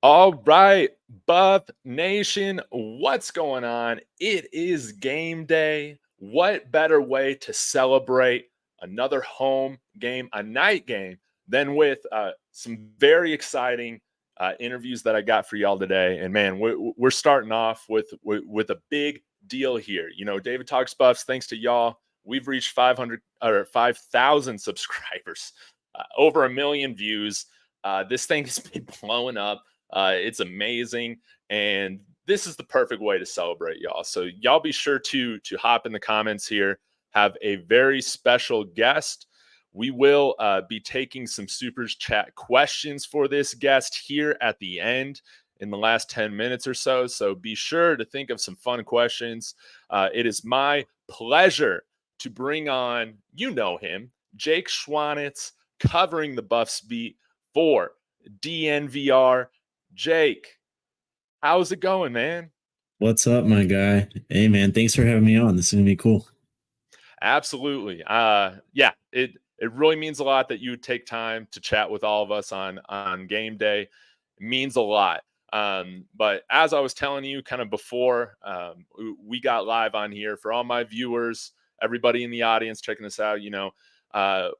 All right, Buff Nation, what's going on? It is game day. What better way to celebrate another home game, a night game, than with some very exciting interviews that I got for y'all today? And man, we're starting off with a big deal here. You know, David Talks Buffs, thanks to y'all, we've reached 500 or 5,000 subscribers, over 1 million views. This thing has been blowing up. It's amazing, and this is the perfect way to celebrate, y'all. So y'all be sure to hop in the comments here. Have a very special guest. We will be taking some super chat questions for this guest here at the end in the last 10 minutes or so. So be sure to think of some fun questions. It is my pleasure to bring on, you know him, Jake Schwanitz, covering the Buffs beat for DNVR. Jake, how's it going, man? What's up, my guy? Hey, man, thanks for having me on. This is going to be cool. Absolutely. Yeah, it really means a lot that you take time to chat with all of us on game day. It means a lot. But as I was telling you kind of before we got live on here, for all my viewers, everybody in the audience checking this out, you know,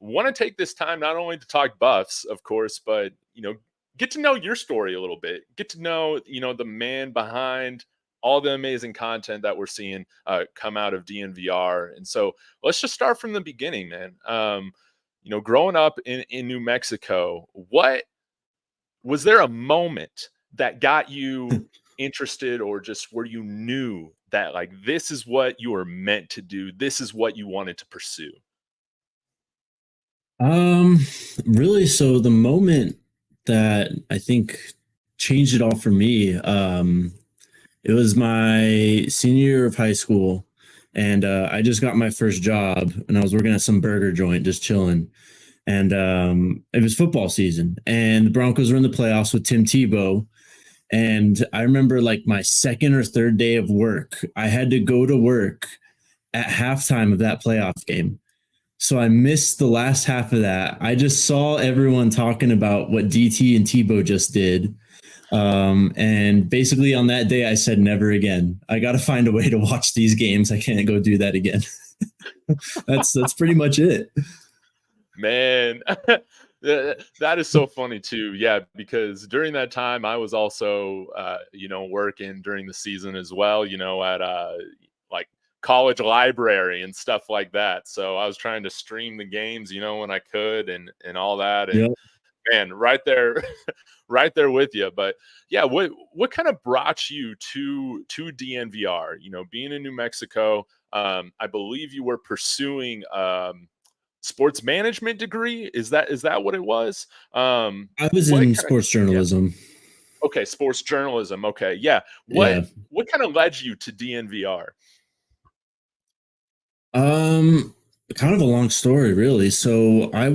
want to take this time not only to talk Buffs, of course, but, you know, get to know your story a little bit. Get to know, you know, the man behind all the amazing content that we're seeing come out of DNVR. And so let's just start from the beginning, man. You know, growing up in New Mexico, what was there a moment that got you interested, or just where you knew that like this is what you were meant to do, this is what you wanted to pursue? Really, so the moment that I think changed it all for me, it was my senior year of high school, and I just got my first job, and I was working at some burger joint, just chilling. And it was football season, and the Broncos were in the playoffs with Tim Tebow. And I remember like my second or third day of work, I had to go to work at halftime of that playoff game. So I missed the last half of that. I just saw everyone talking about what DT and Tebow just did. And basically on that day, I said, never again. I got to find a way to watch these games. I can't go do that again. That's pretty much it. Man, that is so funny too. Yeah, because during that time I was also, you know, working during the season as well, you know, at like college library and stuff like that. So I was trying to stream the games, you know, when I could and all that. And Yep. Man, right there, right there with you. But yeah, what kind of brought you to DNVR? You know, being in New Mexico, I believe you were pursuing sports management degree. Is that what it was? I was in sports journalism. Yeah. Okay, sports journalism. Okay, yeah. What kind of led you to DNVR? Kind of a long story, really. So I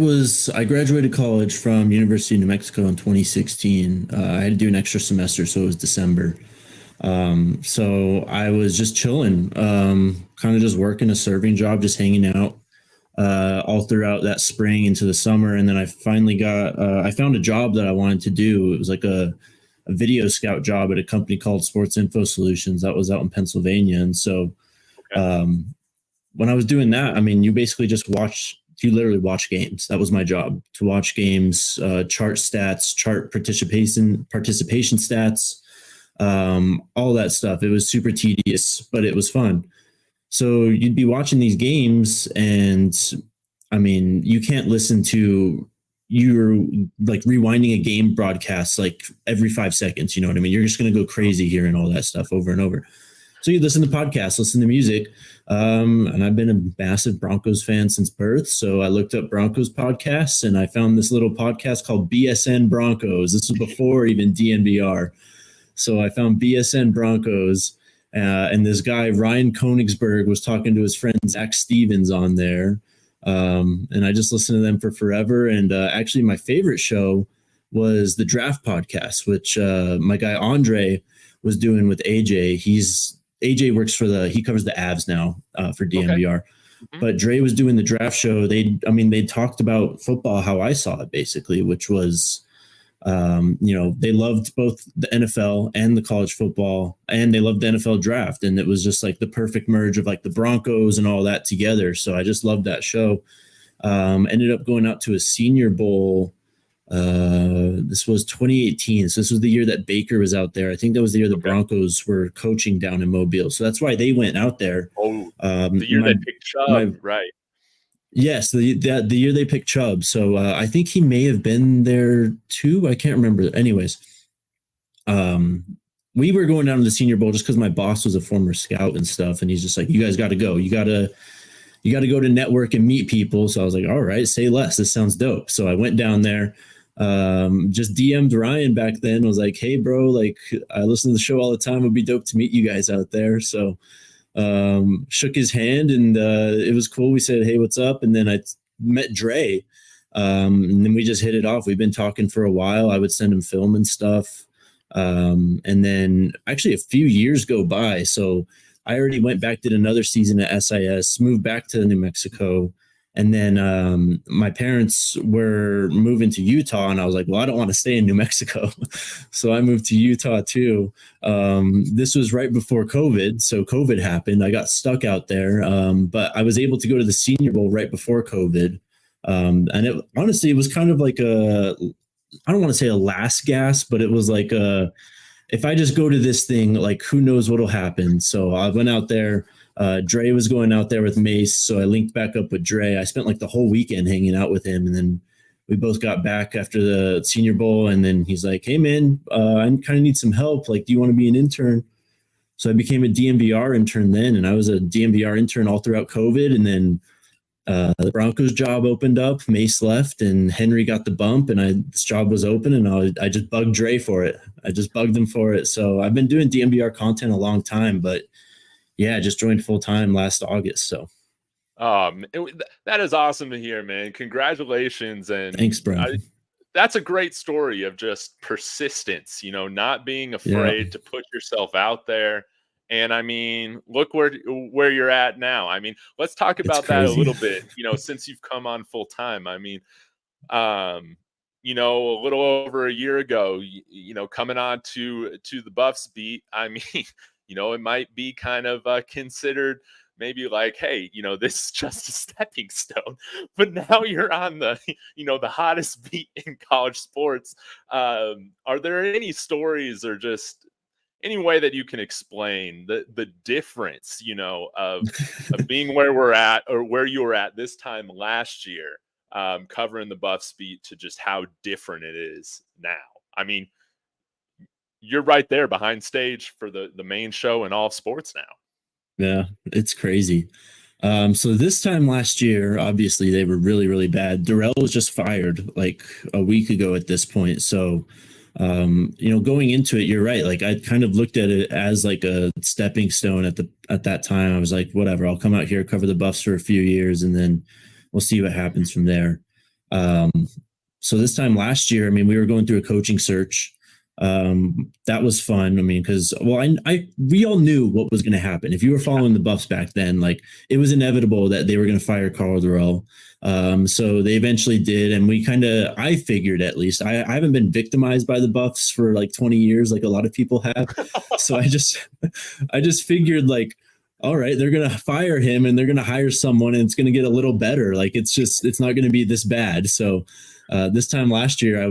graduated college from University of New Mexico in 2016. I had to do an extra semester, so it was December. So I was just chilling, kind of just working a serving job, just hanging out all throughout that spring into the summer. And then I finally I found a job that I wanted to do. It was like a video scout job at a company called Sports Info Solutions that was out in Pennsylvania. And so when I was doing that, I mean, you basically you literally watch games. That was my job, to watch games, chart stats, chart participation stats, all that stuff. It was super tedious, but it was fun. So you'd be watching these games, and I mean, you can't listen to, you're like rewinding a game broadcast like every 5 seconds. You know what I mean? You're just going to go crazy hearing all that stuff over and over. So you listen to podcasts, listen to music. And I've been a massive Broncos fan since birth. So I looked up Broncos podcasts, and I found this little podcast called BSN Broncos. This was before even DNVR. So I found BSN Broncos, and this guy, Ryan Konigsberg, was talking to his friend Zach Stevens on there. And I just listened to them for forever. And actually my favorite show was the Draft Podcast, which my guy Andre was doing with AJ. AJ works he covers the Avs now for DNVR. Okay. Mm-hmm. But Dre was doing the draft show. They talked about football how I saw it, basically, which was They loved both the NFL and the college football, and they loved the NFL draft. And it was just like the perfect merge of like the Broncos and all that together. So I just loved that show. Ended up going out to a Senior Bowl. This was 2018. So this was the year that Baker was out there. I think that was the year the Broncos were coaching down in Mobile. So that's why they went out there. The year they picked Chubb, right? Yes, the year they picked Chubb. So I think he may have been there too. I can't remember. Anyways, we were going down to the Senior Bowl just because my boss was a former scout and stuff, and he's just like, "You guys got to go. You got to go to network and meet people." So I was like, "All right, say less. This sounds dope." So I went down there. Just DM'd Ryan back then. I was like, "Hey, bro, like I listen to the show all the time. It'd be dope to meet you guys out there." So shook his hand, and it was cool. We said, "Hey, what's up?" And then I met Dre, and then we just hit it off. We've been talking for a while. I would send him film and stuff, and then actually a few years go by. So I already went back, did another season at SIS, moved back to New Mexico. And then my parents were moving to Utah, and I was like, well, I don't want to stay in New Mexico. So I moved to Utah too. This was right before COVID. So COVID happened. I got stuck out there, but I was able to go to the Senior Bowl right before COVID. And honestly, it was kind of like I don't want to say a last gasp, but it was like if I just go to this thing, like who knows what'll happen. So I went out there. Dre was going out there with Mace, so I linked back up with Dre. I spent like the whole weekend hanging out with him, and then we both got back after the Senior Bowl, and then he's like, "Hey man, I kind of need some help. Like, do you want to be an intern?" So I became a DNVR intern then, and I was a DNVR intern all throughout COVID, and then the Broncos job opened up, Mace left, and Henry got the bump, and this job was open, and I just bugged Dre for it. I just bugged him for it. So I've been doing DNVR content a long time, but yeah, I just joined full time last August. So, that is awesome to hear, man. Congratulations, and thanks, bro. That's a great story of just persistence. Not being afraid to put yourself out there. And I mean, look where you're at now. I mean, let's talk about that a little bit. Since you've come on full time. I mean, a little over a year ago, coming on to the Buffs beat. I mean. It might be kind of considered maybe like, hey, this is just a stepping stone. But now you're on the, the hottest beat in college sports. Are there any stories or just any way that you can explain the difference, of being where we're at or where you were at this time last year, covering the Buffs beat to just how different it is now? I mean, you're right there behind stage for the main show in all of sports now. Yeah, it's crazy. So this time last year, obviously they were really, really bad. Darrell was just fired like a week ago at this point. So, going into it, you're right. Like I kind of looked at it as like a stepping stone at that time. I was like, whatever, I'll come out here, cover the Buffs for a few years, and then we'll see what happens from there. So this time last year, I mean, we were going through a coaching search. That was fun. I mean, because we all knew what was going to happen. If you were following the Buffs back then, like it was inevitable that they were going to fire Karl Dorrell. So they eventually did, and I figured, at least I haven't been victimized by the Buffs for like 20 years, like a lot of people have. So I just figured like, all right, they're going to fire him and they're going to hire someone, and it's going to get a little better. Like it's not going to be this bad. So this time last year, I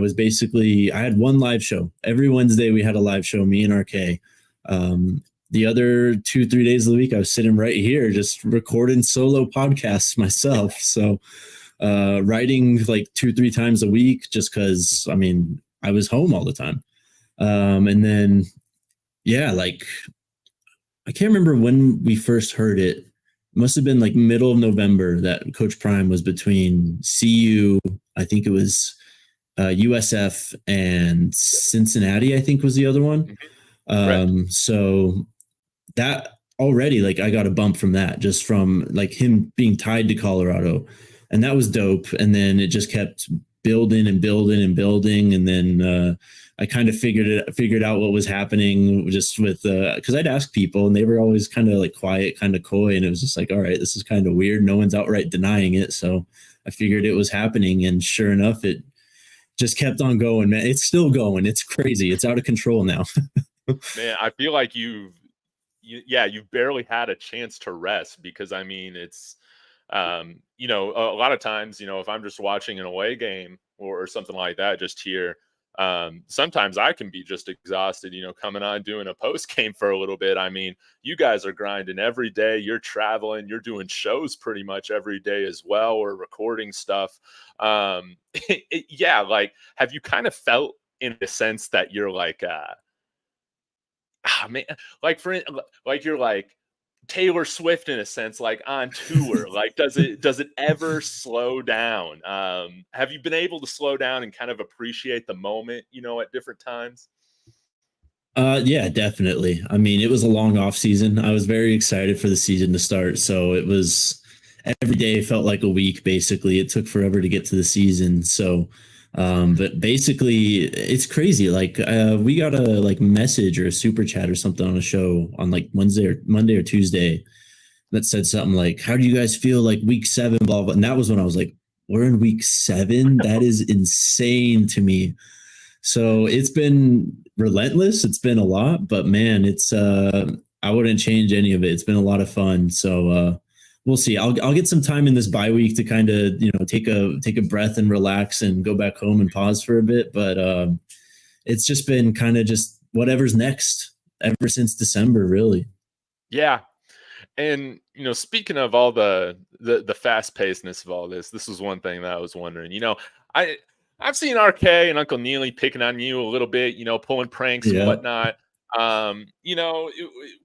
had one live show. Every Wednesday we had a live show, me and RK. The other 2-3 days of the week, I was sitting right here just recording solo podcasts myself. So writing like 2-3 times a week just because, I mean, I was home all the time. And then, like, I can't remember when we first heard it. It must have been like middle of November that Coach Prime was between CU, I think it was USF, and Cincinnati, I think was the other one. Right. So that already, like, I got a bump from that, just from like him being tied to Colorado, and that was dope. And then it just kept building and building and building. And then I kind of figured out what was happening just with, cause I'd ask people and they were always kind of like quiet, kind of coy. And it was just like, all right, this is kind of weird. No one's outright denying it. So I figured it was happening. And sure enough, it just kept on going, man. It's still going. It's crazy. It's out of control now. Man, I feel like you've barely had a chance to rest because I mean, it's a lot of times, if I'm just watching an away game or something like that, just here, sometimes I can be just exhausted, coming on doing a post game for a little bit. I mean, you guys are grinding every day. You're traveling, you're doing shows pretty much every day as well, or recording stuff. Yeah, like, have you kind of felt in a sense that you're like, man, like like you're like Taylor Swift in a sense, like on tour? Like, does it ever slow down? Have you been able to slow down and kind of appreciate the moment, at different times? Yeah, definitely. I mean, it was a long off season. I was very excited for the season to start. So it was every day felt like a week, basically. It took forever to get to the season. So but basically it's crazy. Like we got a like message or a super chat or something on a show on like Wednesday or Monday or Tuesday that said something like, how do you guys feel like week 7, blah, blah. And that was when I was like, we're in week 7. That is insane to me. So it's been relentless. It's been a lot, but man, it's I wouldn't change any of it. It's been a lot of fun. So we'll see. I'll get some time in this bye week to kind of take a breath and relax and go back home and pause for a bit. But it's just been kind of just whatever's next ever since December, really. Yeah. And speaking of all the fast pacedness of all this was one thing that I was wondering. I've seen RK and Uncle Neely picking on you a little bit, pulling pranks and whatnot.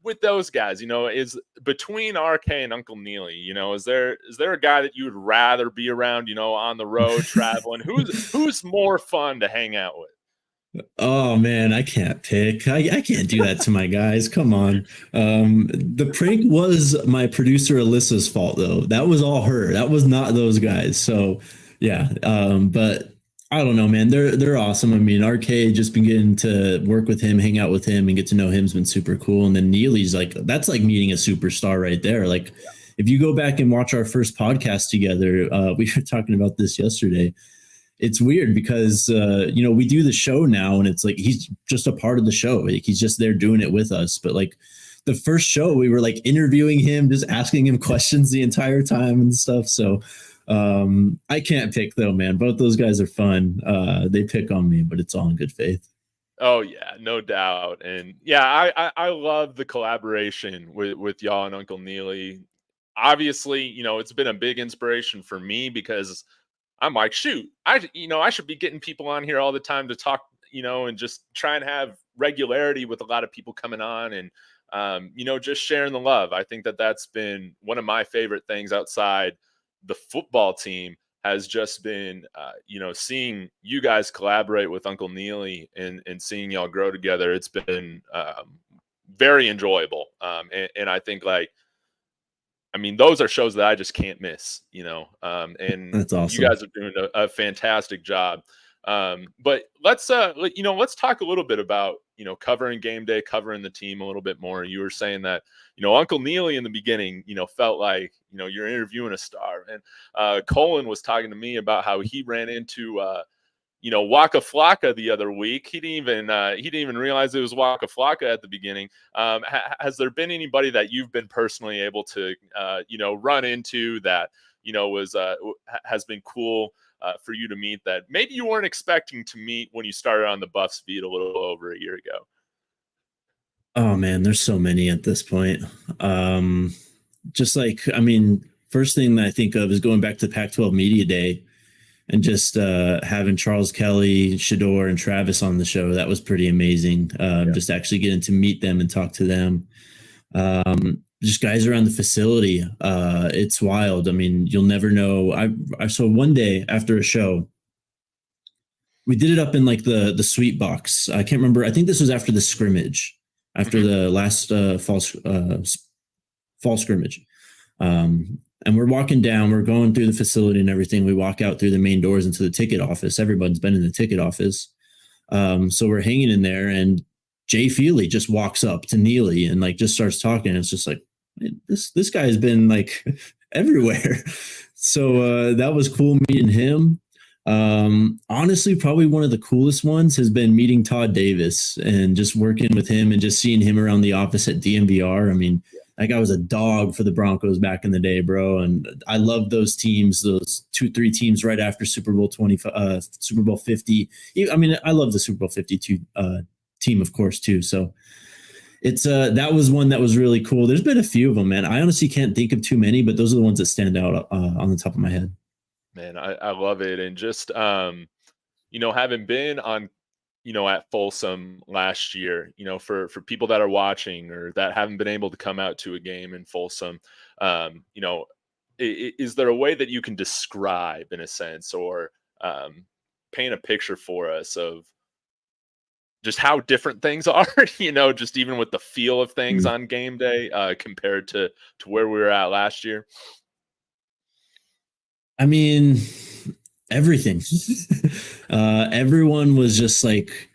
With those guys, is between RK and Uncle Neely, is there a guy that you would rather be around, on the road traveling? Who's more fun to hang out with? Oh man, I can't pick. I can't do that to my guys. Come on. The prank was my producer Alyssa's fault though. That was all her. That was not those guys. So yeah. But I don't know, man. They're awesome. I mean, RK, just been getting to work with him, hang out with him, and get to know him's been super cool. And then Neely's like, that's like meeting a superstar right there. Like, if you go back and watch our first podcast together, we were talking about this yesterday. It's weird because we do the show now, and it's like he's just a part of the show. Like, he's just there doing it with us. But like the first show, we were like interviewing him, just asking him questions the entire time and stuff. So. I can't pick though, man. Both those guys are fun. They pick on me, but it's all in good faith. Oh yeah, no doubt. And yeah, I love the collaboration with y'all and Uncle Neely. Obviously, it's been a big inspiration for me because I'm like, shoot, I should be getting people on here all the time to talk, and just try and have regularity with a lot of people coming on and just sharing the love. I think that's been one of my favorite things outside the football team has just been, seeing you guys collaborate with Uncle Neely and seeing y'all grow together. It's been very enjoyable. And I think those are shows that I just can't miss, and that's awesome. You guys are doing a fantastic job. But let's talk a little bit about, covering game day, covering the team a little bit more. You were saying that, Uncle Neely in the beginning, felt like, you're interviewing a star. And Colin was talking to me about how he ran into, Waka Flocka the other week. He didn't even realize it was Waka Flocka at the beginning. Has there been anybody that you've been personally able to, run into that, has been cool for you to meet that maybe you weren't expecting to meet when you started on the Buffs beat a little over a year ago? Oh man, there's so many at this point. First thing that I think of is going back to Pac-12 Media Day and just having Charles Kelly, Shador, and Travis on the show. That was pretty amazing. Just actually getting to meet them and talk to them. Just guys around the facility. It's wild. I mean, you'll never know. I saw one day after a show, we did it up in like the suite box. I can't remember. I think this was after the scrimmage, after the last fall scrimmage. And we're walking down, we're going through the facility and everything. We walk out through the main doors into the ticket office. Everyone's been in the ticket office. So we're hanging in there, and Jay Feely just walks up to Neely and like just starts talking. It's just like, this guy's been like everywhere. So that was cool meeting him. Honestly, probably one of the coolest ones has been meeting Todd Davis and just working with him and just seeing him around the office at DNVR. I mean, that guy was a dog for the Broncos back in the day, bro. And I love those teams, those 2-3 teams right after Super Bowl 20, Super Bowl 50. I mean, I love the Super Bowl 52 team, of course, too. So it's that was one that was really cool. There's been a few of them, man. I honestly can't think of too many, but those are the ones that stand out on the top of my head. Man, I love it. And just, having been on, at Folsom last year, for people that are watching or that haven't been able to come out to a game in Folsom, is there a way that you can describe, in a sense, or paint a picture for us of just how different things are, just even with the feel of things on game day compared to where we were at last year? I mean, everything. Everyone was just like,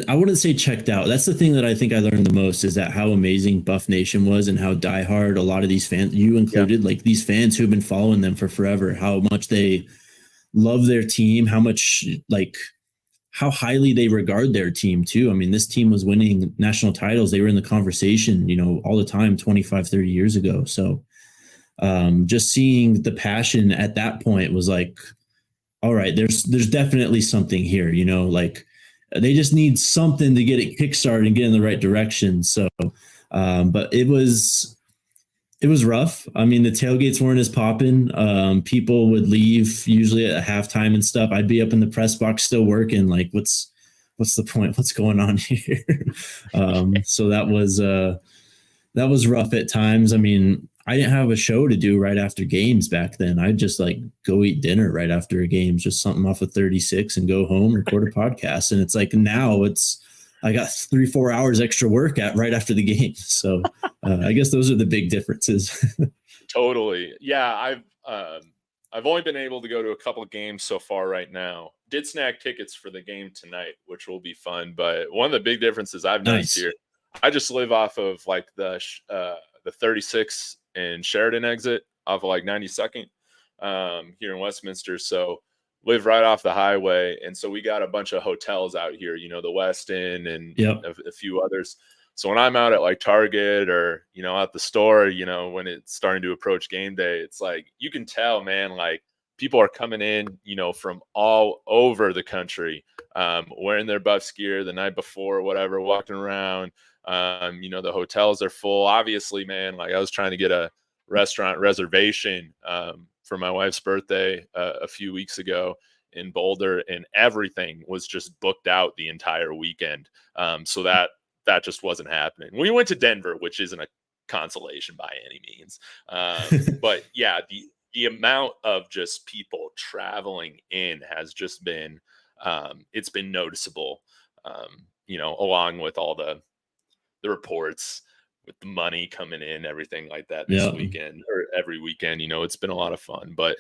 I wouldn't say checked out. That's the thing that I think I learned the most, is that how amazing Buff Nation was and how diehard a lot of these fans, you included, like these fans who've been following them for forever, how much they love their team, how much, like, how highly they regard their team too. I mean, this team was winning national titles. They were in the conversation, all the time 25, 30 years ago. So just seeing the passion at that point was like, all right, there's definitely something here, like they just need something to get it kickstarted and get in the right direction. So, but it was rough. I mean, the tailgates weren't as popping. People would leave usually at halftime and stuff. I'd be up in the press box still working. Like, what's the point? What's going on here? So that was rough at times. I mean, I didn't have a show to do right after games back then. I'd just like go eat dinner right after a game, just something off of 36 and go home, record a podcast. And it's like, now I got 3-4 hours extra work right after the game. So I guess those are the big differences. Totally. Yeah. I've only been able to go to a couple of games so far right now. Did snag tickets for the game tonight, which will be fun. But one of the big differences I've noticed here, I just live off of like the 36 and Sheridan exit off of like 92nd here in Westminster. So live right off the highway. And so we got a bunch of hotels out here, the Westin and a few others. So when I'm out at like Target or, at the store, when it's starting to approach game day, it's like, you can tell, man, like people are coming in, from all over the country, wearing their Buffs gear the night before, whatever, walking around. The hotels are full. Obviously, man, like I was trying to get a restaurant reservation for my wife's birthday a few weeks ago in Boulder, and everything was just booked out the entire weekend. So that just wasn't happening. We went to Denver, which isn't a consolation by any means. But yeah, the amount of just people traveling in has just been, it's been noticeable, along with all the reports with the money coming in, everything like that this weekend or every weekend, it's been a lot of fun. But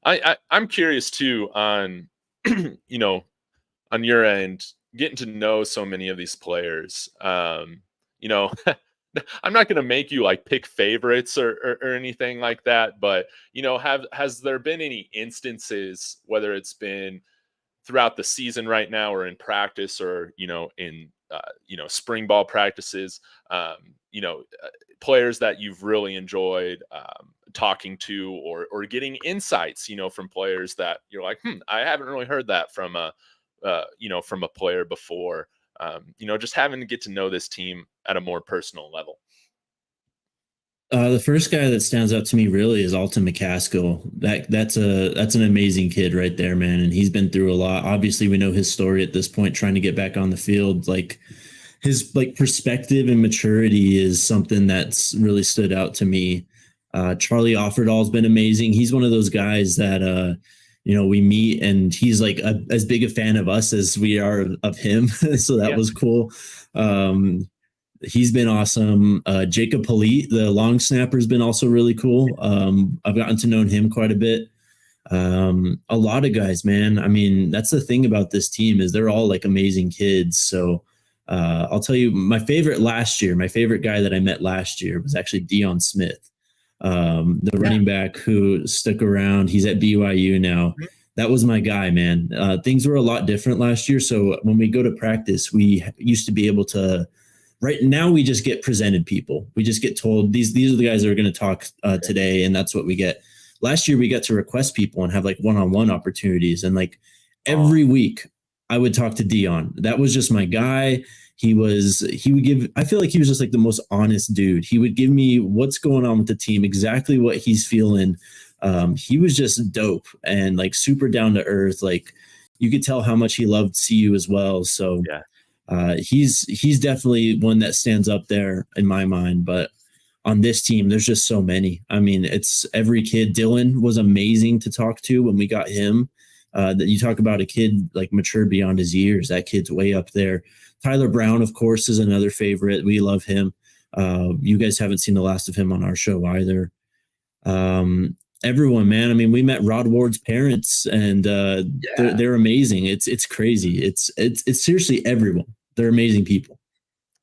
I'm curious too on, on your end, getting to know so many of these players. I'm not going to make you like pick favorites or anything like that, but has there been any instances, whether it's been throughout the season right now or in practice or in spring ball practices, players that you've really enjoyed talking to or getting insights from players that you're like, I haven't really heard that from a player before, just having to get to know this team at a more personal level? The first guy that stands out to me really is Alton McCaskill. That's an amazing kid right there, man. And he's been through a lot. Obviously, we know his story at this point, trying to get back on the field. Like his perspective and maturity is something that's really stood out to me. Charlie Offerdahl's been amazing. He's one of those guys that we meet and he's like as big a fan of us as we are of him. So that was cool. He's been awesome. Jacob Polite, the long snapper, has been also really cool. I've gotten to know him quite a bit. A lot of guys, man. I mean, that's the thing about this team is they're all like amazing kids. So I'll tell you my favorite guy that I met last year was actually Deion Smith. the running back who stuck around. He's at BYU now. That was my guy, man. Things were a lot different last year. So when we go to practice, we used to be able to. Right now, we just get presented people. We just get told these are the guys that are going to talk today, and that's what we get. Last year, we got to request people and have like one-on-one opportunities, and like every week, I would talk to Dion. That was just my guy. He would give. I feel like he was just like the most honest dude. He would give me what's going on with the team, exactly what he's feeling. He was just dope and like super down to earth. Like you could tell how much he loved CU as well. So. Yeah. He's definitely one that stands up there in my mind, but on this team, there's just so many. I mean, it's every kid. Dylan was amazing to talk to when we got him. That you talk about a kid like matured beyond his years. That kid's way up there. Tyler Brown, of course, is another favorite. We love him. You guys haven't seen the last of him on our show either. Everyone, man. I mean, we met Rod Ward's parents, and they're amazing. It's crazy. It's seriously everyone. They're amazing people.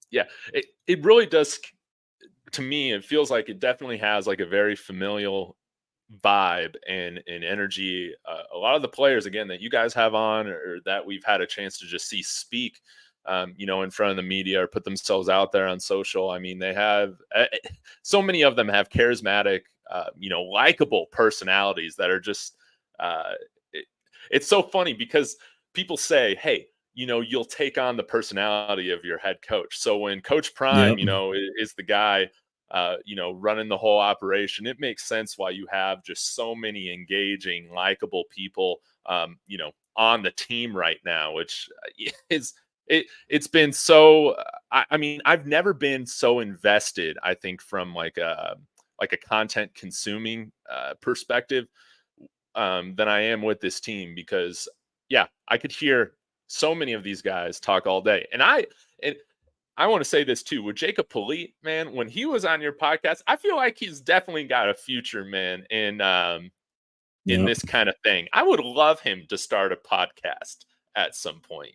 Yeah, it really does. To me, it feels like it definitely has like a very familial vibe and energy. A lot of the players, again, that you guys have on or that we've had a chance to just see speak, in front of the media or put themselves out there on social. I mean, they have so many of them have charismatic, likable personalities that are just. It's so funny because people say, "Hey, you'll take on the personality of your head coach." So when Coach Prime, is the guy, running the whole operation, it makes sense why you have just so many engaging, likable people, on the team right now, which is it's been so. I mean, I've never been so invested. I think from like a content consuming perspective than I am with this team because, I could hear so many of these guys talk all day. And I want to say this too, with Jacob Polite, man, when he was on your podcast, I feel like he's definitely got a future, man, in this kind of thing. I would love him to start a podcast at some point,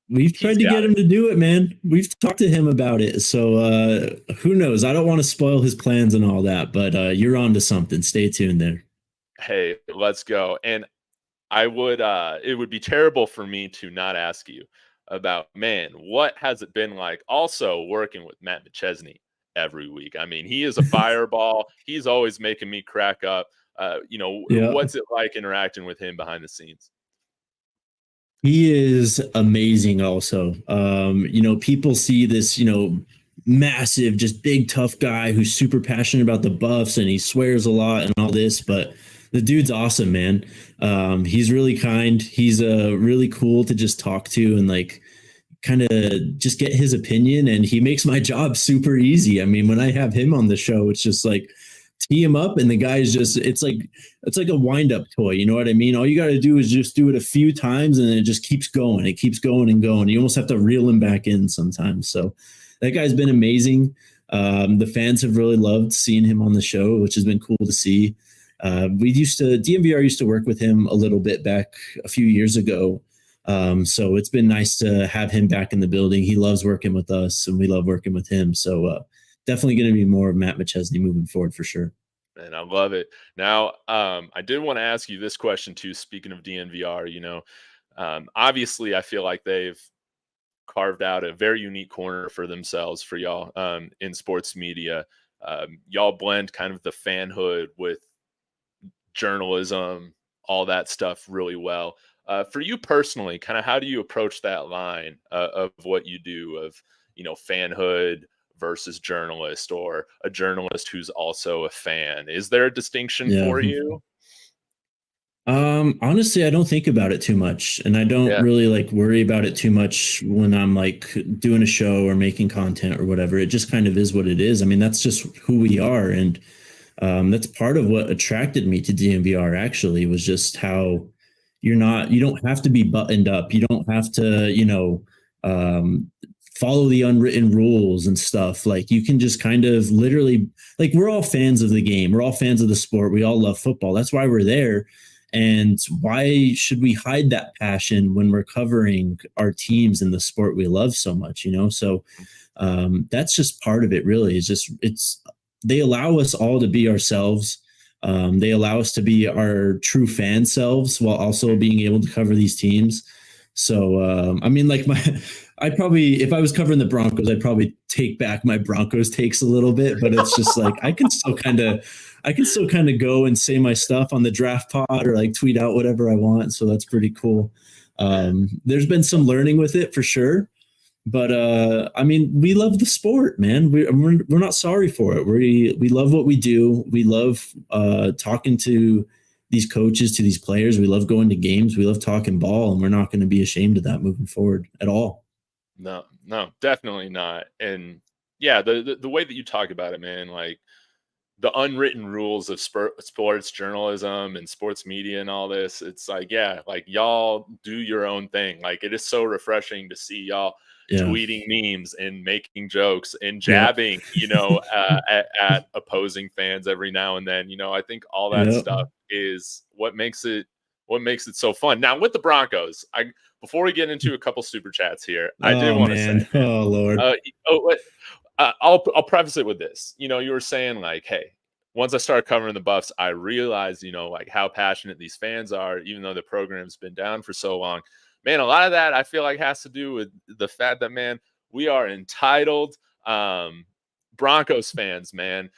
We've tried to get him to do it, man. We've talked to him about it. So who knows? I don't want to spoil his plans and all that, but you're on to something. Stay tuned there. Hey, let's go. And I would it would be terrible for me to not ask you about, man, what has it been like also working with Matt McChesney every week? I mean, he is a fireball. He's always making me crack up. What's it like interacting with him behind the scenes? He is amazing also. People see this, massive, just big, tough guy who's super passionate about the Buffs and he swears a lot and all this, but the dude's awesome, man. He's really kind. He's really cool to just talk to and like kind of just get his opinion, and he makes my job super easy. I mean, when I have him on the show, it's just like tee him up and the guy's just it's like a wind-up toy, you know what I mean? All you got to do is just do it a few times and then it just keeps going. It keeps going and going. You almost have to reel him back in sometimes. So that guy's been amazing. The fans have really loved seeing him on the show, which has been cool to see. DNVR used to work with him a little bit back a few years ago. So it's been nice to have him back in the building. He loves working with us and we love working with him. So definitely going to be more of Matt McChesney moving forward for sure. And I love it. Now, I did want to ask you this question too. Speaking of DNVR, obviously I feel like they've carved out a very unique corner for themselves for y'all in sports media. Y'all blend kind of the fanhood with journalism, all that stuff really well. For you personally, kind of how do you approach that line of what you do of, fanhood versus journalist, or a journalist who's also a fan? Is there a distinction for you? Honestly, I don't think about it too much, and I don't really like worry about it too much when I'm like doing a show or making content or whatever. It just kind of is what it is. I mean, that's just who we are. And that's part of what attracted me to DNVR actually, was just how you don't have to be buttoned up. You don't have to, follow the unwritten rules and stuff. Like you can just kind of literally, like, we're all fans of the game. We're all fans of the sport. We all love football. That's why we're there. And why should we hide that passion when we're covering our teams and the sport we love so much, So that's just part of it, really. It's they allow us all to be ourselves. They allow us to be our true fan selves while also being able to cover these teams. So, I mean, like I'd probably, if I was covering the Broncos, I'd probably take back my Broncos takes a little bit, but it's just like, I can still kind of go and say my stuff on the draft pod or like tweet out whatever I want. So that's pretty cool. There's been some learning with it for sure. But I mean, we love the sport, man. We're not sorry for it. We love what we do. We love talking to these coaches, to these players. We love going to games. We love talking ball, and we're not going to be ashamed of that moving forward at all. No, definitely not. And yeah, the way that you talk about it, man, like the unwritten rules of sports journalism and sports media and all this, it's like, yeah, like y'all do your own thing. Like it is so refreshing to see y'all tweeting memes and making jokes and jabbing, at opposing fans every now and then. I think all that stuff is what makes it so fun. Now with the Broncos, before we get into a couple super chats here, I did want to say, oh Lord, I'll preface it with this. You were saying like, hey, once I started covering the Buffs, I realized, like how passionate these fans are, even though the program's been down for so long. Man, a lot of that I feel like has to do with the fact that, man, we are entitled Broncos fans, man.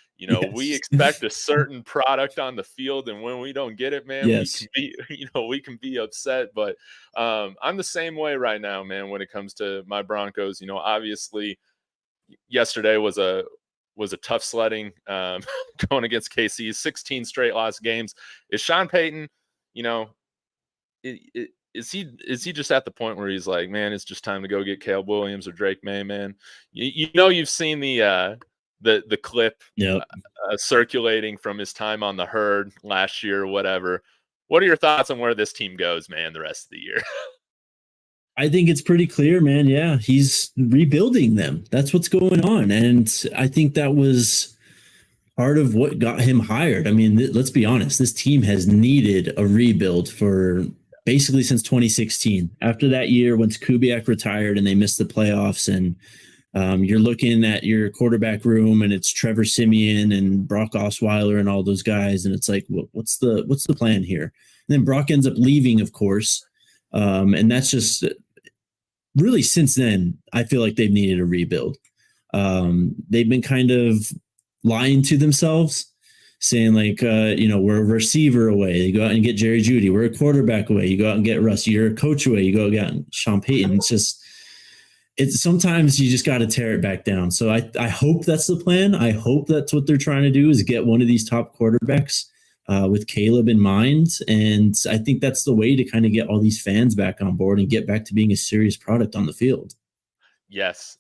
We expect a certain product on the field, and when we don't get it, man, we can be upset. But I'm the same way right now, man, when it comes to my Broncos. Obviously yesterday was a tough sledding going against KC, 16 straight lost games. Is Sean Payton, is he just at the point where he's like, man, it's just time to go get Caleb Williams or Drake May, man? You've seen the clip circulating from his time on the Herd last year or whatever. What are your thoughts on where this team goes, man, the rest of the year? I think it's pretty clear, man. Yeah, he's rebuilding them. That's what's going on. And I think that was part of what got him hired. I mean, let's be honest. This team has needed a rebuild for basically since 2016. After that year, once Kubiak retired and they missed the playoffs, and you're looking at your quarterback room and it's Trevor Siemian and Brock Osweiler and all those guys. And it's like, what's the plan here? And then Brock ends up leaving, of course. And that's just really since then, I feel like they've needed a rebuild. They've been kind of lying to themselves, saying like, we're a receiver away. You go out and get Jerry Jeudy. We're a quarterback away. You go out and get Russ. You're a coach away. You go out and Sean Payton. It's sometimes you just got to tear it back down. So I hope that's the plan. I hope that's what they're trying to do, is get one of these top quarterbacks with Caleb in mind. And I think that's the way to kind of get all these fans back on board and get back to being a serious product on the field. Yes,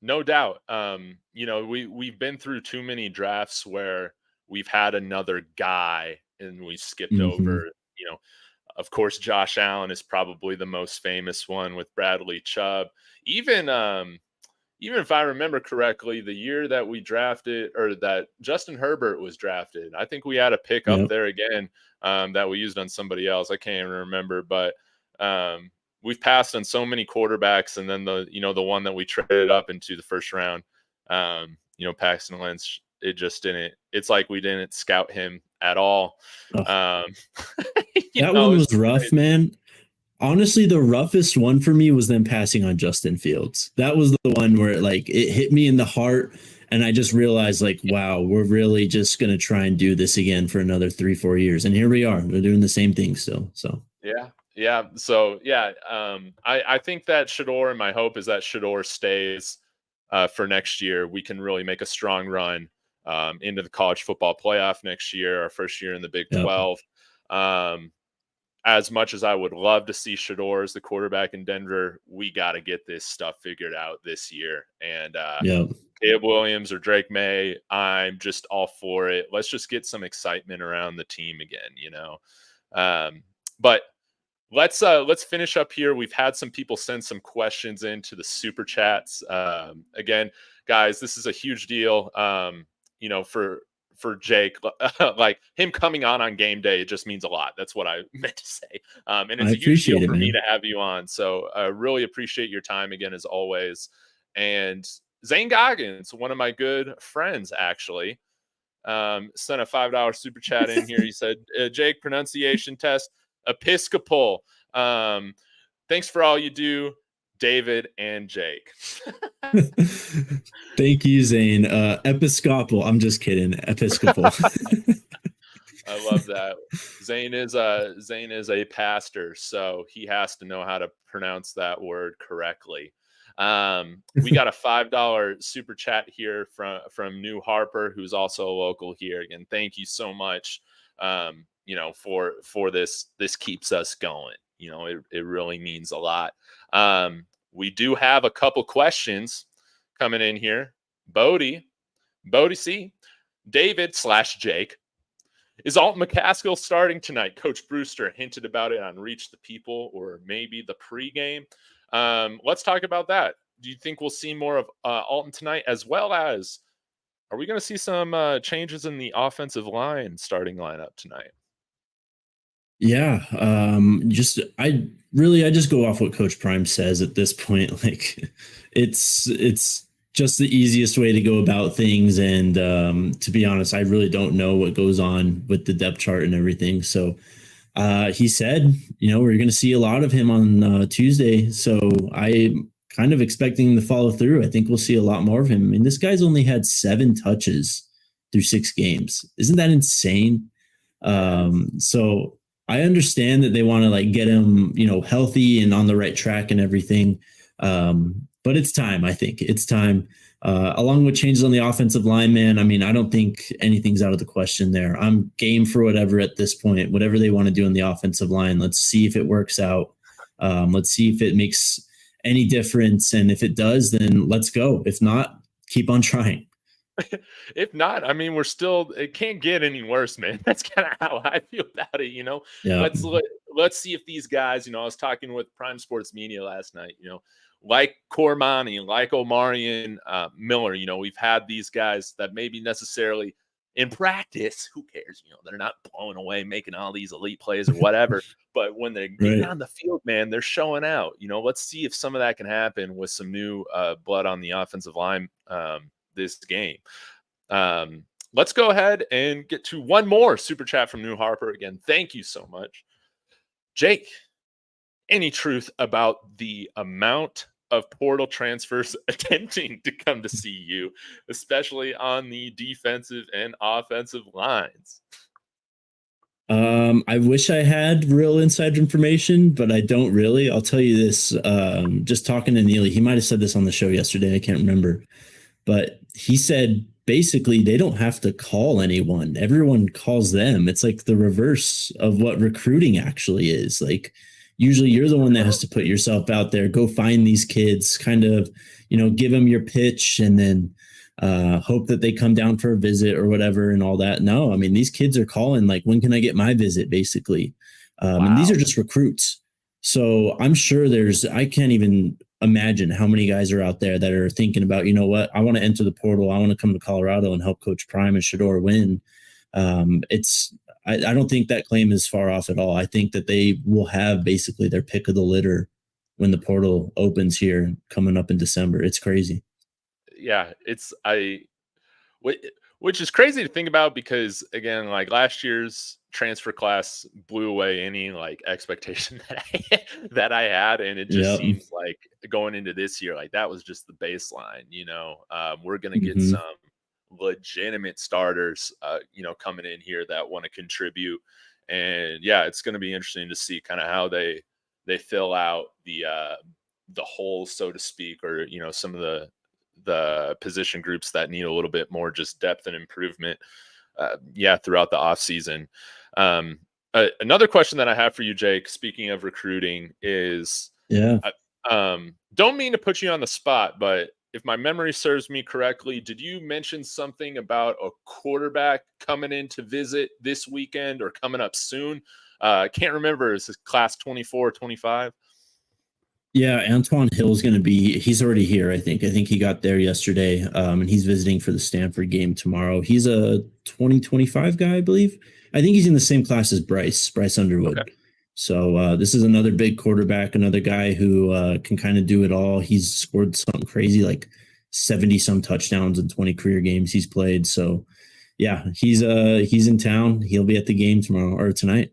no doubt. We've been through too many drafts where we've had another guy and we skipped over, of course, Josh Allen is probably the most famous one with Bradley Chubb. Even if I remember correctly, the year that we drafted, or that Justin Herbert was drafted, I think we had a pick up there again that we used on somebody else. I can't even remember, but we've passed on so many quarterbacks, and then the one that we traded up into the first round, Paxton Lynch, it just didn't. It's like we didn't scout him at all. That one was rough, man. Honestly, the roughest one for me was them passing on Justin Fields. That was the one where it hit me in the heart, and I just realized wow, we're really just going to try and do this again for another 3-4 years. And here we are. We're doing the same thing still. So yeah. So I think that Shedeur, and my hope is that Shedeur stays for next year. We can really make a strong run into the college football playoff next year, our first year in the Big 12. As much as I would love to see Shedeur as the quarterback in Denver, we got to get this stuff figured out this year. And Caleb Williams or Drake May, I'm just all for it. Let's just get some excitement around the team again, But let's finish up here. We've had some people send some questions into the super chats. Again, guys, this is a huge deal. For Jake, like him coming on game day, it just means a lot. That's what I meant to say. And it's a huge deal for me to have you on. So I really appreciate your time again, as always. And Zane Goggins, one of my good friends, actually, Sent a $5 super chat in here. He said, Jake, pronunciation test, Episcopal. Thanks for all you do, David and Jake. Thank you, Zane. Episcopal. I'm just kidding. Episcopal. I love that. Zane is a pastor, so he has to know how to pronounce that word correctly. We got a $5 super chat here from New Harper, who's also a local here. Again, thank you so much. For this keeps us going. It really means a lot. We do have a couple questions coming in here. Bodie C, David/Jake. Is Alton McCaskill starting tonight? Coach Brewster hinted about it on Reach the People or maybe the pregame. Let's talk about that. Do you think we'll see more of Alton tonight, as well as are we going to see some changes in the offensive line starting lineup tonight? Yeah. I just go off what Coach Prime says at this point. Like it's just the easiest way to go about things. And to be honest, I really don't know what goes on with the depth chart and everything. So he said, we're going to see a lot of him on Tuesday. So I'm kind of expecting him to follow through. I think we'll see a lot more of him. I mean, this guy's only had 7 touches through 6 games. Isn't that insane? So I understand that they want to get him, healthy and on the right track and everything. But it's time. I think it's time. Along with changes on the offensive line, man. I mean, I don't think anything's out of the question there. I'm game for whatever at this point, whatever they want to do on the offensive line. Let's see if it works out. Let's see if it makes any difference. And if it does, then let's go. If not, keep on trying. If not, I mean, it can't get any worse, man. That's kind of how I feel about it. Yeah. Let's see if these guys, I was talking with Prime Sports Media last night, like Cormani, like Omarion Miller, we've had these guys that maybe necessarily in practice, who cares? They're not blowing away, making all these elite plays or whatever. But when they're getting on the field, man, they're showing out. Let's see if some of that can happen with some new blood on the offensive line this game. Let's go ahead and get to one more super chat from New Harper. Again, thank you so much. Jake, any truth about the amount of portal transfers attempting to come to CU, especially on the defensive and offensive lines? I wish I had real inside information, but I don't really. I'll tell you this, just talking to Neely, he might have said this on the show yesterday. I can't remember, but he said basically they don't have to call anyone. Everyone calls them. It's like the reverse of what recruiting actually is. Like usually you're the one that has to put yourself out there, go find these kids, kind of, give them your pitch and then hope that they come down for a visit or whatever and all that. No, I mean, these kids are calling like, when can I get my visit, basically? Wow. And these are just recruits. So I'm sure I can't even imagine how many guys are out there that are thinking about, I want to enter the portal. I want to come to Colorado and help Coach Prime and Shador win. I don't think that claim is far off at all. I think that they will have basically their pick of the litter when the portal opens here coming up in December. It's crazy. Yeah, which is crazy to think about because, again, like last year's transfer class blew away any expectation that I had, and it just seems like going into this year, that was just the baseline. We're gonna get some legitimate starters, coming in here that want to contribute, and it's going to be interesting to see kind of how they fill out the holes, so to speak, or some of the position groups that need a little bit more just depth and improvement throughout the off season. Another question that I have for you, Jake, speaking of recruiting, is don't mean to put you on the spot, but if my memory serves me correctly, did you mention something about a quarterback coming in to visit this weekend or coming up soon? Can't remember. Is this class 24, 25? Yeah, Antoine Hill's going to he's already here, I think. I think he got there yesterday, and he's visiting for the Stanford game tomorrow. He's a 2025 guy, I believe. I think he's in the same class as Bryce Underwood. Okay. So this is another big quarterback, another guy who can kind of do it all. He's scored something crazy, like 70-some touchdowns in 20 career games he's played. So Yeah, he's in town. He'll be at the game tomorrow or tonight.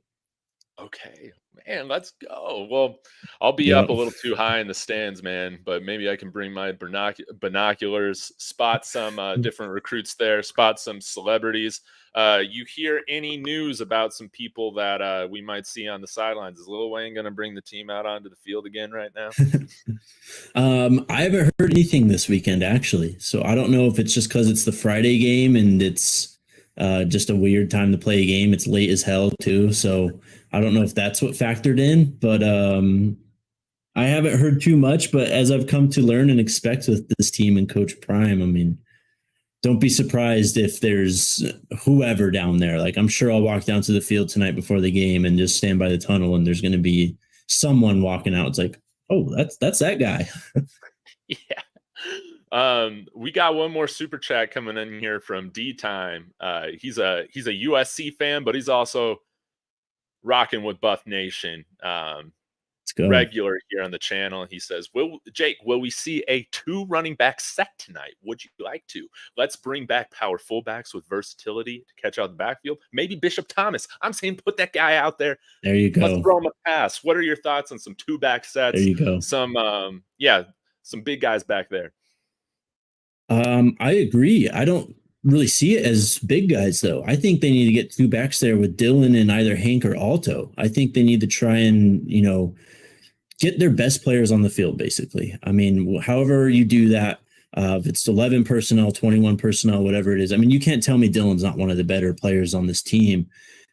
Okay, man, let's go. Well, I'll be up Yep. a little too high in the stands, man, but maybe I can bring my binoculars, spot some different recruits there, spot some celebrities. You hear any news about some people that we might see on the sidelines? Is Lil Wayne going to bring the team out onto the field again right now? I haven't heard anything this weekend actually, so I don't know if it's just because it's the Friday game and it's just a weird time to play a game. It's late as hell too, so I don't know if that's what factored in. But I haven't heard too much. But as I've come to learn and expect with this team and Coach Prime, I mean, don't be surprised if there's whoever down there. Like I'm sure I'll walk down to the field tonight before the game and just stand by the tunnel, and there's going to be someone walking out. It's like, oh, that's that guy. Yeah. We got one more super chat coming in here from D Time. He's a USC fan, but he's also rocking with Buff Nation. Let's go. Regular here on the channel. He says, will we see a 2 running back set tonight? Would you like to? Let's bring back power fullbacks with versatility to catch out the backfield. Maybe Bishop Thomas. I'm saying put that guy out there. There you go. Let's throw him a pass. What are your thoughts on some 2-back sets? There you go. Some big guys back there. I agree. I don't really see it as big guys though. I think they need to get 2 backs there with Dylan and either Hank or Alto. I think they need to try and, get their best players on the field, basically. I mean, however you do that, if it's 11 personnel, 21 personnel, whatever it is. I mean, you can't tell me Dylan's not one of the better players on this team.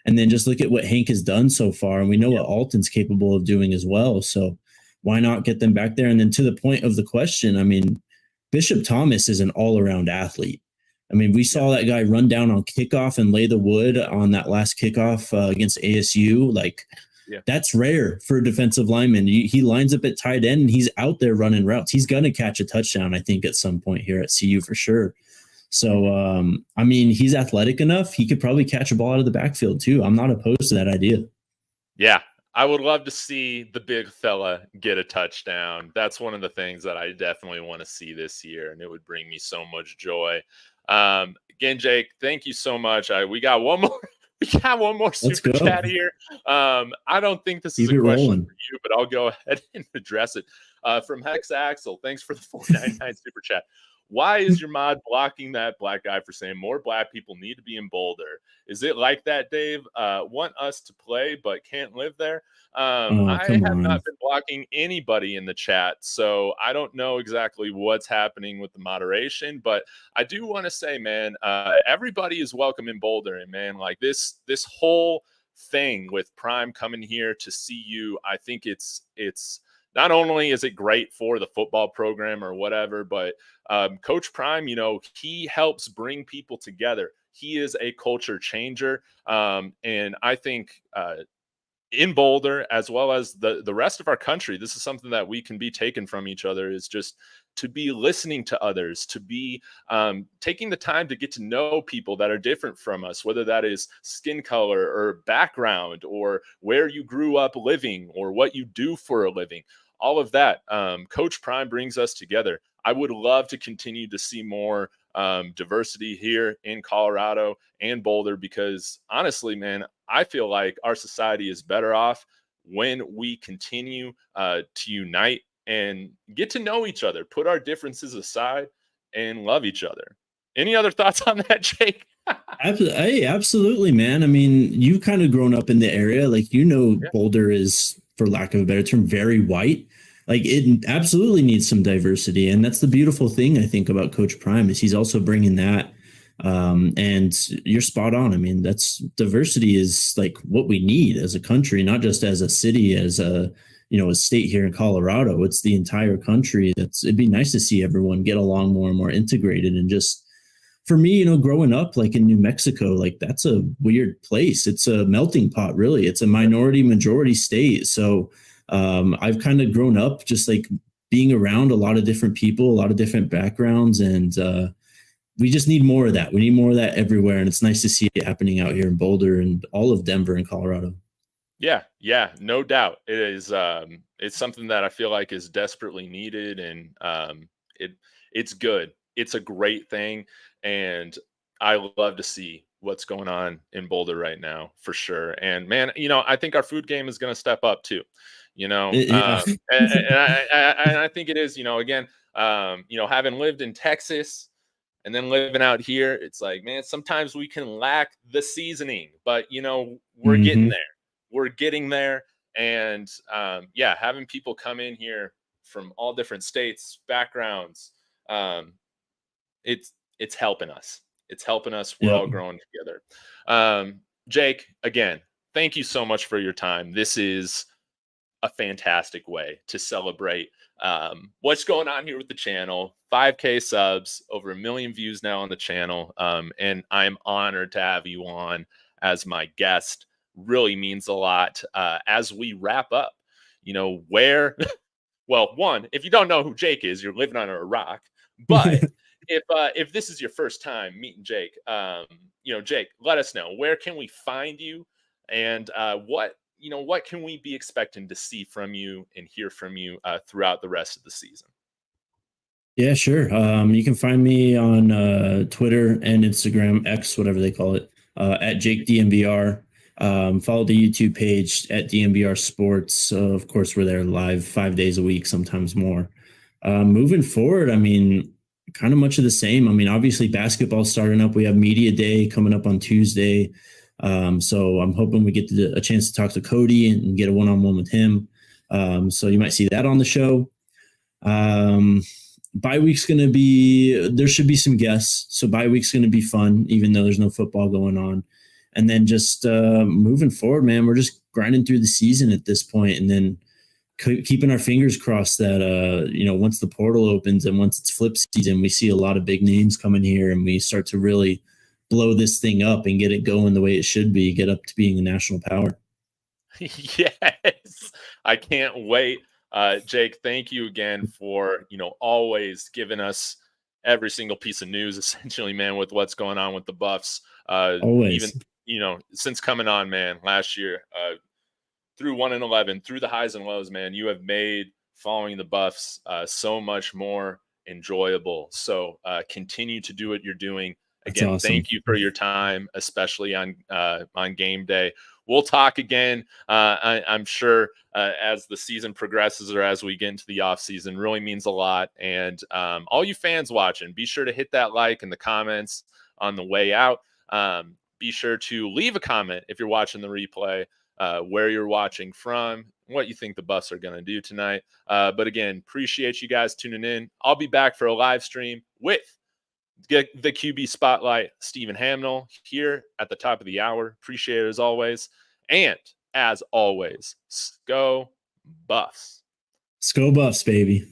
And then just look at what Hank has done so far. And we know what Alton's capable of doing as well. So why not get them back there? And then to the point of the question, I mean, Bishop Thomas is an all-around athlete. I mean, we saw that guy run down on kickoff and lay the wood on that last kickoff against ASU. Like, that's rare for a defensive lineman. He lines up at tight end and he's out there running routes. He's going to catch a touchdown, I think, at some point here at CU for sure. So, I mean, he's athletic enough. He could probably catch a ball out of the backfield too. I'm not opposed to that idea. Yeah, I would love to see the big fella get a touchdown. That's one of the things that I definitely want to see this year, and it would bring me so much joy. Again, Jake, thank you so much. We got one more. We got one more super chat here. I don't think this is a question for you, but I'll go ahead and address it. From Hex Axel, thanks for the $4.99 super chat. Why is your mod blocking that black guy for saying more black people need to be in Boulder? Is it like that, Dave? Want us to play but can't live there? I have not been blocking anybody in the chat, so I don't know exactly what's happening with the moderation, but I do want to say, man, everybody is welcome in Boulder, and man, like this whole thing with Prime coming here to see you, I think it's not only is it great for the football program or whatever, but Coach Prime, he helps bring people together. He is a culture changer, and I think in Boulder, as well as the rest of our country, this is something that we can be taken from each other, is just to be listening to others, to be taking the time to get to know people that are different from us, whether that is skin color or background or where you grew up living or what you do for a living. All of that, Coach Prime brings us together. I would love to continue to see more diversity here in Colorado and Boulder, because honestly, man, I feel like our society is better off when we continue to unite and get to know each other, put our differences aside and love each other. Any other thoughts on that, Jake? Hey, absolutely, man. I mean, you've kind of grown up in the area. Like, Boulder is, for lack of a better term, very white. Like, it absolutely needs some diversity. And that's the beautiful thing, I think, about Coach Prime, is he's also bringing that. And you're spot on. I mean, diversity is like what we need as a country, not just as a city, as a state here in Colorado. It's the entire country. It'd be nice to see everyone get along more and more integrated. And just for me, growing up like in New Mexico, like that's a weird place. It's a melting pot, really. It's a minority majority state. So I've kind of grown up just like being around a lot of different people, a lot of different backgrounds, and we just need more of that. We need more of that everywhere, and it's nice to see it happening out here in Boulder and all of Denver and Colorado. Yeah, no doubt. It is. It's something that I feel like is desperately needed, and it's good. It's a great thing, and I love to see what's going on in Boulder right now for sure. And man, I think our food game is going to step up too. Yeah. And I think it is. Again, having lived in Texas and then living out here, it's like, man, sometimes we can lack the seasoning, but we're getting Hmm. there. We're getting there. And yeah, having people come in here from all different states, backgrounds, um, it's helping us. It's helping us. We're Yep. all growing together. Jake, again, thank you so much for your time. This is a fantastic way to celebrate what's going on here with the channel. 5K subs, over 1 million views now on the channel. And I'm honored to have you on as my guest. Really means a lot as we wrap up. Where, well, one, if you don't know who Jake is, you're living under a rock. But if this is your first time meeting Jake, Jake, let us know, where can we find you, and what can we be expecting to see from you and hear from you throughout the rest of the season? Yeah, sure. You can find me on Twitter and Instagram, X, whatever they call it, at Jake DNVR. Follow the YouTube page at DNVR Sports. Of course, we're there live 5 days a week, sometimes more. Moving forward, I mean, kind of much of the same. I mean, obviously, basketball starting up. We have Media Day coming up on Tuesday. So I'm hoping we get a chance to talk to Cody and get a one-on-one with him. So you might see that on the show. Bye week's going to be, there should be some guests. So bye week's going to be fun, even though there's no football going on. And then just moving forward, man, we're just grinding through the season at this point, and then keeping our fingers crossed that, once the portal opens and once it's flip season, we see a lot of big names coming here and we start to really blow this thing up and get it going the way it should be, get up to being a national power. Yes, I can't wait. Jake, thank you again for, always giving us every single piece of news, essentially, man, with what's going on with the Buffs. Even, Always. since coming on, man, last year, through 1-11, through the highs and lows, man, you have made following the Buffs so much more enjoyable. So continue to do what you're doing. That's Again, awesome. thank you for your time, especially on game day. We'll talk again. I'm sure as the season progresses or as we get into the off season, really means a lot. And all you fans watching, be sure to hit that like in the comments on the way out. Be sure to leave a comment if you're watching the replay, where you're watching from, what you think the Buffs are going to do tonight. But again, appreciate you guys tuning in. I'll be back for a live stream with the QB Spotlight, Stephen Hamnell, here at the top of the hour. Appreciate it as always. And as always, go Buffs. Go Buffs, baby.